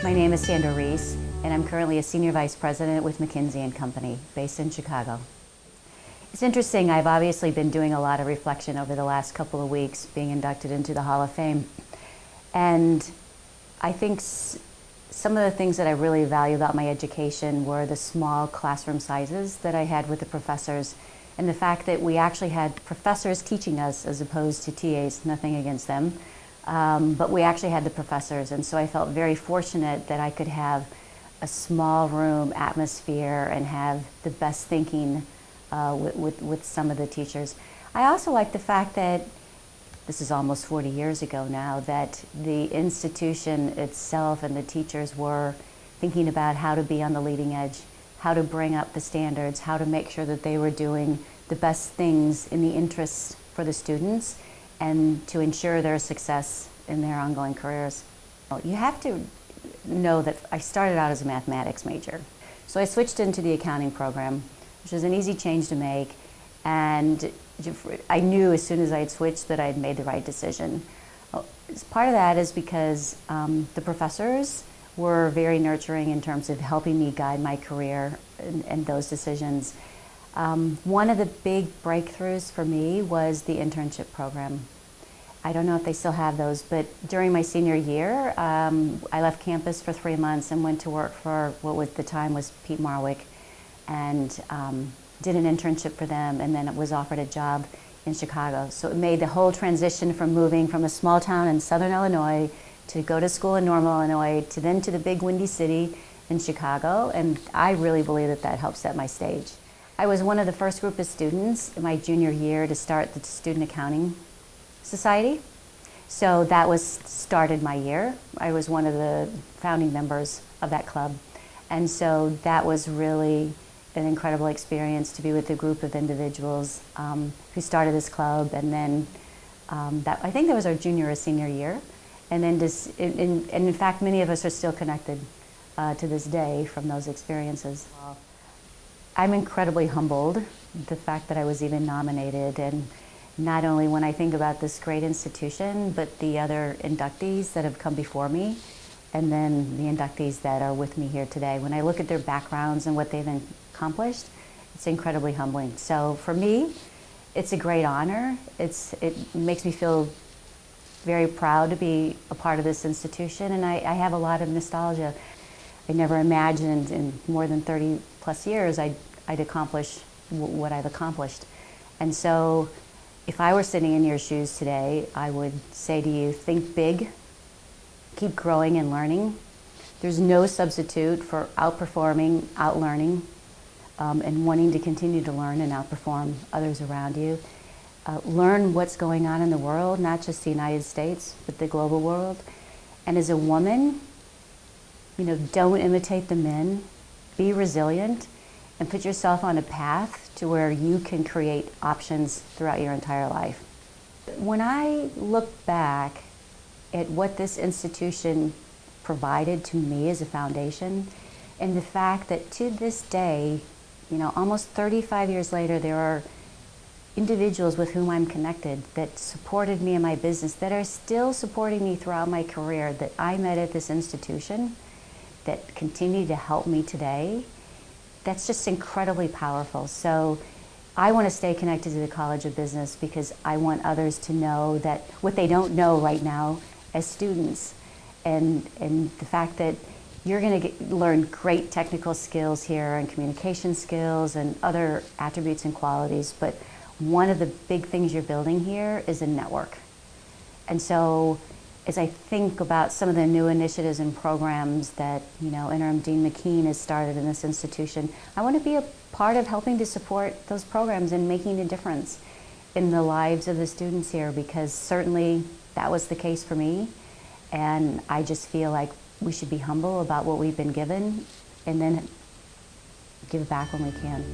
My name is Sandra Reese, and I'm currently a Senior Vice President with McKinsey & Company, based in Chicago. It's interesting, I've obviously been doing a lot of reflection over the last couple of weeks, being inducted into the Hall of Fame. And I think some of the things that I really value about my education were the small classroom sizes that I had with the professors, and the fact that we actually had professors teaching us as opposed to TAs, nothing against them. But we actually had the professors, and so I felt very fortunate that I could have a small room atmosphere and have the best thinking with some of the teachers. I also like the fact that, this is almost 40 years ago now, that the institution itself and the teachers were thinking about how to be on the leading edge, how to bring up the standards, how to make sure that they were doing the best things in the interests for the students and to ensure their success in their ongoing careers. You have to know that I started out as a mathematics major. So I switched into the accounting program, which was an easy change to make, and I knew as soon as I had switched that I had made the right decision. Part of that is because the professors were very nurturing in terms of helping me guide my career and those decisions. One of the big breakthroughs for me was the internship program. I don't know if they still have those, but during my senior year, I left campus for 3 months and went to work for what at the time was Pete Marwick, and did an internship for them, and then was offered a job in Chicago. So it made the whole transition from moving from a small town in southern Illinois to go to school in Normal, Illinois, to then to the big windy city in Chicago, and I really believe that that helped set my stage. I was one of the first group of students in my junior year to start the Student Accounting Society. So that started my year. I was one of the founding members of that club. And so that was really an incredible experience to be with a group of individuals who started this club. And then I think that was our junior or senior year. And then and in fact, many of us are still connected to this day from those experiences. I'm incredibly humbled, the fact that I was even nominated, and not only when I think about this great institution, but the other inductees that have come before me, and then the inductees that are with me here today. When I look at their backgrounds and what they've accomplished, it's incredibly humbling. So for me, it's a great honor. It makes me feel very proud to be a part of this institution, and I have a lot of nostalgia. I never imagined in more than 30 plus years I'd accomplish what I've accomplished. And so if I were sitting in your shoes today, I would say to you, think big, keep growing and learning. There's no substitute for outperforming, outlearning, and wanting to continue to learn and outperform others around you. Learn what's going on in the world, not just the United States, but the global world. And as a woman, don't imitate the men. Be resilient and put yourself on a path to where you can create options throughout your entire life. When I look back at what this institution provided to me as a foundation, and the fact that to this day, almost 35 years later, there are individuals with whom I'm connected that supported me in my business, that are still supporting me throughout my career, that I met at this institution, that continue to help me today, that's just incredibly powerful. So I want to stay connected to the College of Business because I want others to know that what they don't know right now as students, and the fact that you're going to learn great technical skills here and communication skills and other attributes and qualities, but one of the big things you're building here is a network. And so as I think about some of the new initiatives and programs that Interim Dean McKean has started in this institution, I want to be a part of helping to support those programs and making a difference in the lives of the students here, because certainly that was the case for me. And I just feel like we should be humble about what we've been given and then give back when we can.